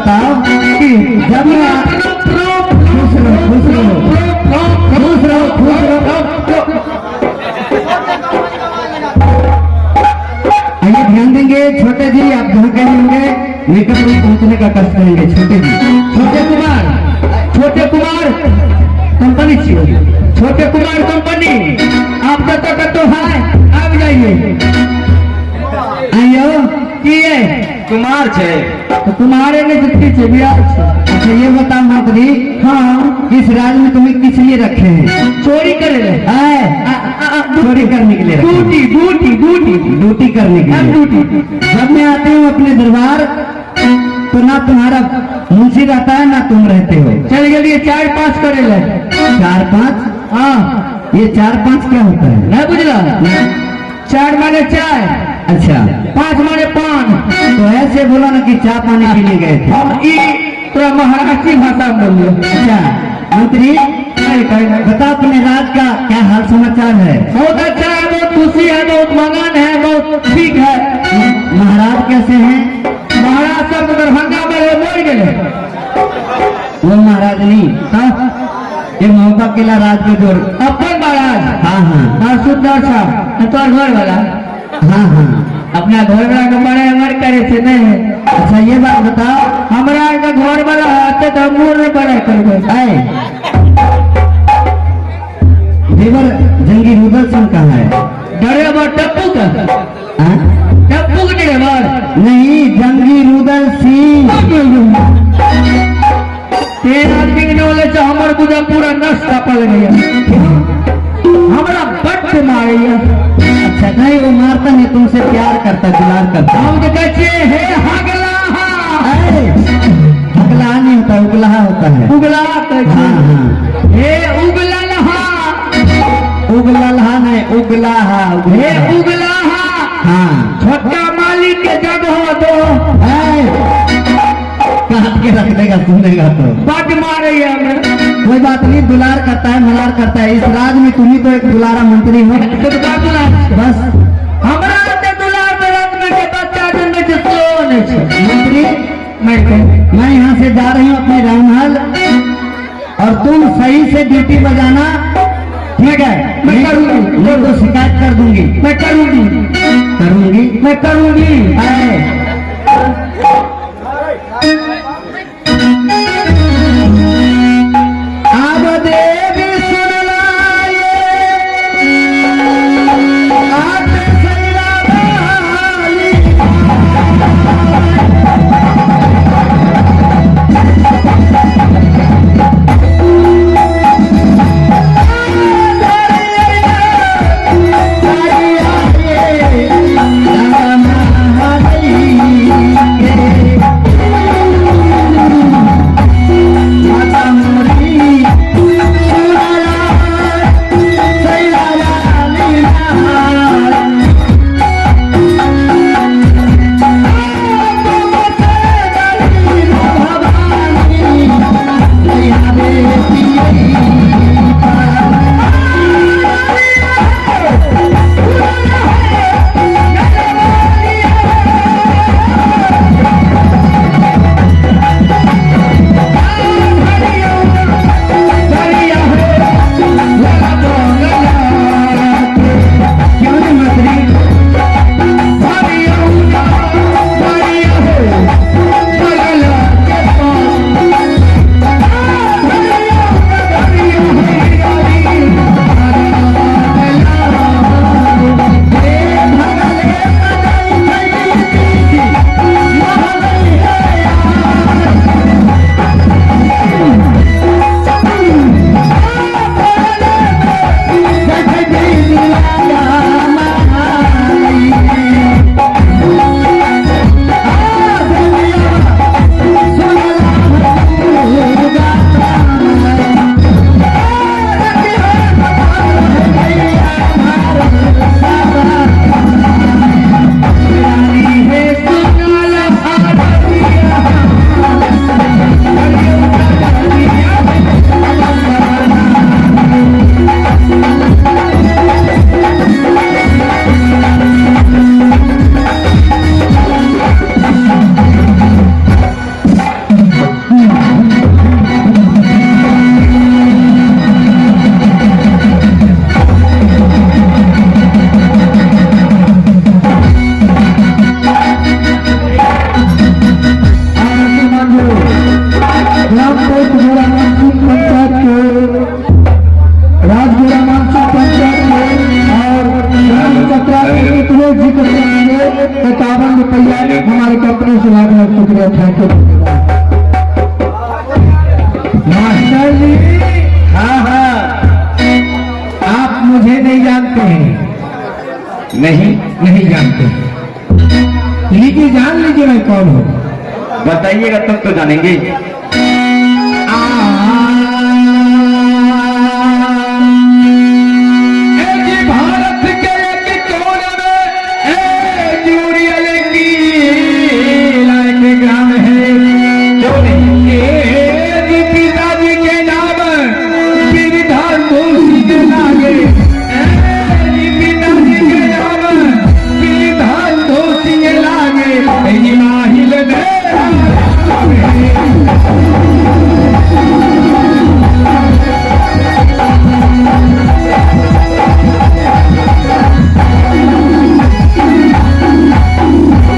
बताओ कि जब मैं खुश रहो आइए ध्यान देंगे छोटे जी, आप जहाँ कहीं होंगे मेकअप रूम पहुंचने का कष्ट करेंगे। छोटे जी, छोटे कुमार कंपनी चाहिए, छोटे कुमार कंपनी आप तक तो है, आप जाइए। आइयो की है कुमार छे तो तुम्हारे में जितनी से भी अच्छा ये बताओ मंत्री, हाँ इस राज में तुम्हें किस लिए रखे हैं? चोरी करे चोरी करने के लिए, ड्यूटी करने के लिए। जब मैं आती हूँ अपने दरबार तो ना तुम्हारा मुंशी रहता है ना तुम रहते हो। चल गए 4-5 करे ले 4-5, हाँ ये 4-5 क्या होता है? नहीं बुझला, 4 माने चाय, अच्छा 5 माने पान। तो ऐसे बोला ना कि चाय पानी पीने गए थे, थोड़ा महाराष्ट्री भाषा बोलिए। अच्छा मंत्री बता अपने राज का क्या हाल समाचार है? बहुत अच्छा है, बहुत खुशी है, बहुत मगन है, बहुत ठीक है। महाराज कैसे हैं? महाराज सब दरभंगा में मर गए। वो महाराज नहीं ये मौका किला राज के जोड़ अपन महाराज, हाँ सुंदर सा तो घर वाला, हाँ अपना घर वाला के बड़े अमर करे थे नहीं। अच्छा ये बात बताओ, हमारा का घर वाला आते तो मूल बड़ा कर देवर जंगी रुदल सिंह कहाँ है? ड्राइवर टप्पू का, टप्पू का ड्राइवर नहीं, जंगी रुदल सिंह। 3 आदमी के वाले से हमारे पूरा पूरा नष्ट पड़ गया, हमारा बट मारे। अच्छा नहीं वो मारता नहीं, तुमसे प्यार करता दुलार करता। हम तो कहते हैं हगला नहीं होता, उगला होता है, उगला ये उगला नहीं उगला हाँ छोटा मालिक के जगह तो काट के रख देगा, सुनेगा तो बट मारे हमें। कोई बात नहीं, दुलार करता है मलार करता है। इस राज में तुम ही तो एक दुलारा मंत्री हो, बस हमारा दुलार में बच्चा मंत्री। मैं यहाँ से जा रही हूँ अपने रामहल और तुम सही से ड्यूटी बजाना, ठीक है? मैं करूंगी, मैं तो शिकायत कर दूंगी, मैं करूंगी। अब देवी सुन लाए आप सैरा वाली, ग्राम पोस्ट गोरा मानसून पंचायत के राजगोरा मानसून पंचायत के और ग्राम चतरा के इतने जिक्र करेंगे 51 रुपया हमारे कंपनी से लाभ है। शुक्रिया, थैंक यू मास्टर जी। हाँ हाँ, आप मुझे नहीं जानते हैं? नहीं जानते, लेकिन जान लीजिए मैं कौन हूँ। बताइएगा तब तो जानेंगे। भारत के एक कोने में जूरियल की ग्राम है जो पिताजी के नाम विधान तुलसी के लागे, पिताजी के नाम विधान तुलसी के लागे माहिल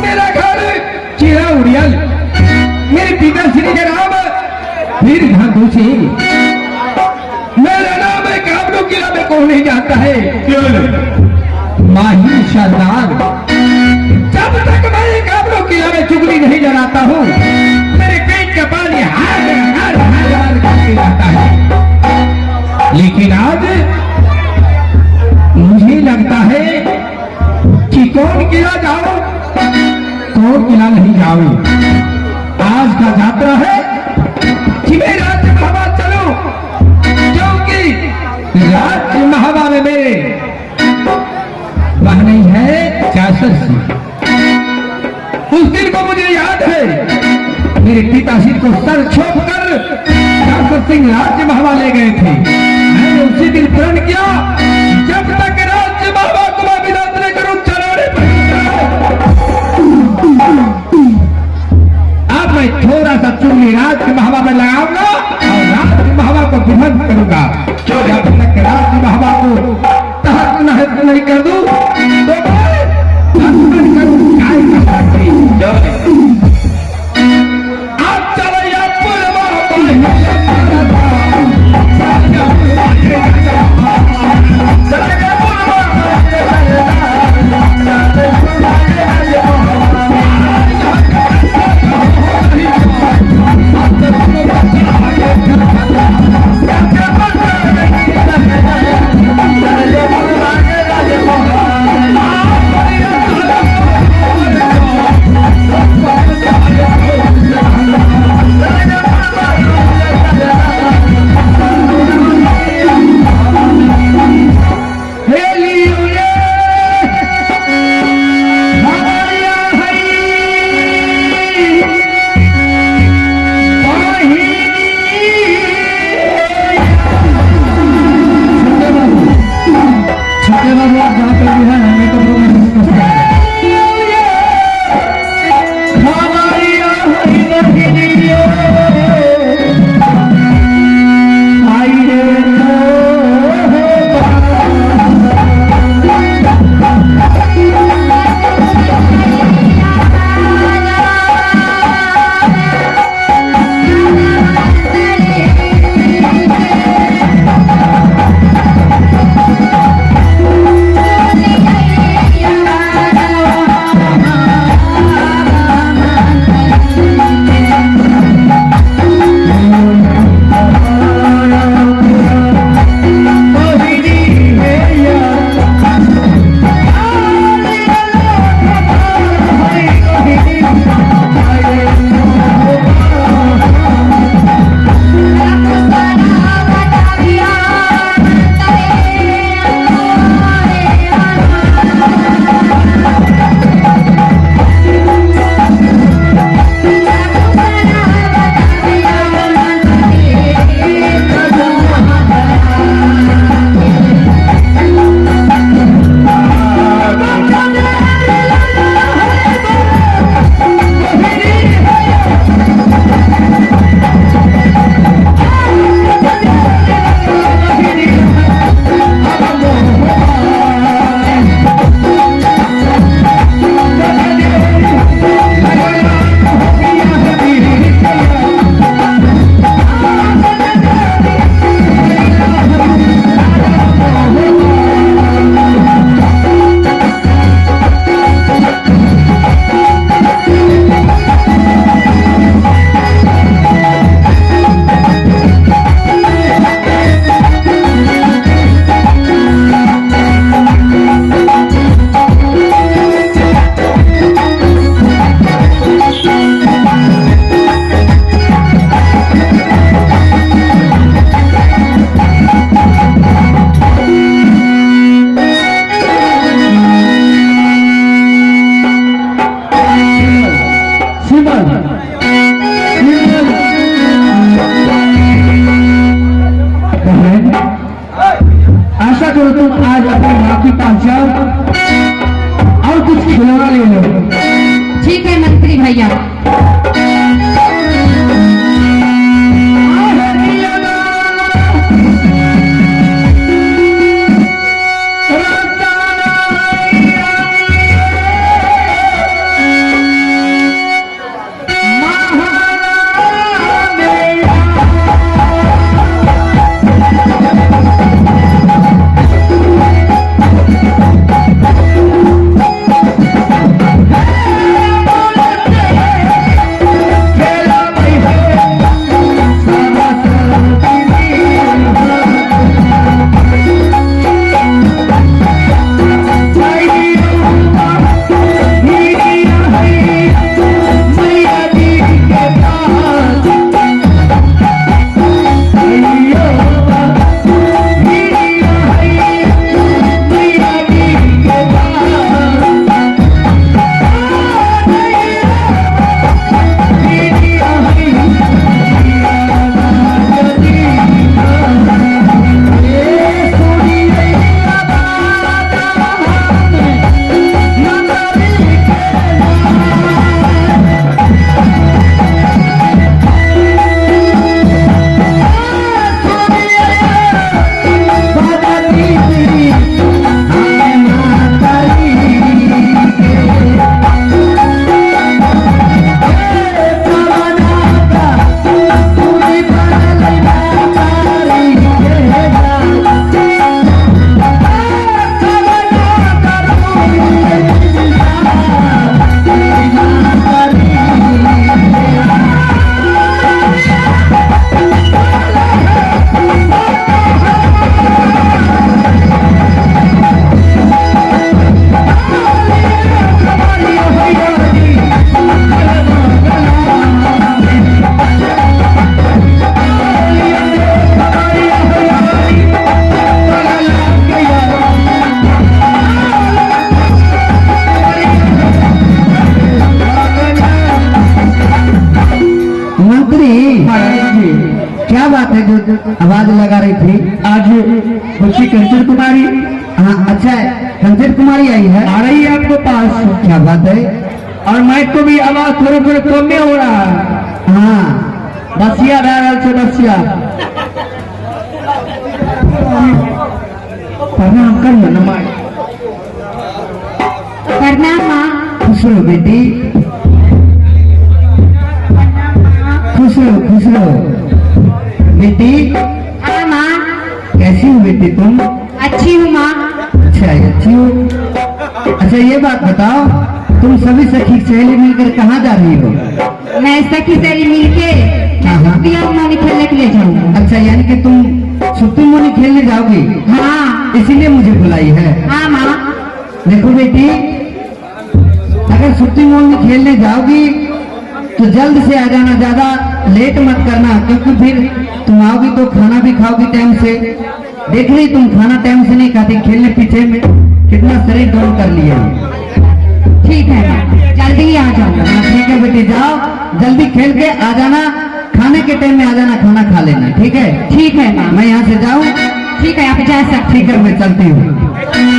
मेरा घर चिरा उड़ियल, मेरे पिताश्री के नाम वीर धांधुसी, मेरा नाम है काबरू किला में कौन नहीं जानता है? माही सरदार। जब तक मैं काबरू किला में चुगली नहीं जलाता हूँ मेरे पेट का पानी हार करके जाता है। लेकिन आज मुझे लगता है कि कौन किला जाओ कौन किला नहीं जाओ। आज का यात्रा है कि मैं राज्य महावा चलूं, क्योंकि राज्य महावा में मेरे वह नहीं है चासर सिंह। उस दिन को मुझे याद है, मेरे पिताश्री को सर छोप कर चासर सिंह राज्य महावा ले गए थे। मैंने उसी दिन प्रण किया जब तक राज्य महावा को मैं विदा न करूं चलाने पर। अब मैं थोड़ा सा चुन्नी राज्य महावा में लगाऊंगा और राज्य महावा को विभक्त करूंगा। जब तक राज्य महावा को तहत नहत नहीं कर दूं तो मैं करूं काय कर सकती। आप चले आप तुम आज अपनी माँ के पास जाओ और कुछ खिलौना ले लो। ठीक है मंत्री भैया। क्या बात है जो आवाज लगा रही थी? आज बच्ची कंचन कुमारी, हाँ अच्छा है, कंचन कुमारी आई है, आ रही है आपको पास। क्या बात है? और माइक को भी आवाज थोड़े थोड़े कम में हो रहा है। हाँ बसिया रहा से बसिया प्रणाम कर ना माई। प्रणाम माँ। खुश रहो बेटी, खुश रहो खुश रहो बेटी। हाँ माँ। कैसी हो बेटी तुम? अच्छी हूँ माँ। अच्छा अच्छी हो। अच्छा ये बात बताओ, तुम सभी सखी सहेली मिलकर कहाँ जा रही हो? मैं सखी सहेली मिलके मोनी खेलने के लिए जाऊँगा। अच्छा यानी कि तुम सुप्ती मोनी खेलने जाओगी? हाँ इसीलिए मुझे बुलाई है। हाँ माँ। देखो बेटी, अगर सुप्ती मोनी खेलने जाओगी तो जल्द से आ जाना, ज्यादा लेट मत करना, क्योंकि फिर तुम आओगी तो खाना भी खाओगी टाइम से। देख रही तुम खाना टाइम से नहीं खाती, खेलने पीछे में कितना शरीर डाउन कर लिया। ठीक है माँ, जल्दी ही आ जाऊंगा। ठीक है बेटी, जाओ जल्दी खेल के आ जाना, खाने के टाइम में आ जाना, खाना खा लेना। ठीक है? ठीक है माँ। मैं यहाँ से जाऊँ? ठीक है, आप जा सकते। ठीक है मैं चलती हूँ।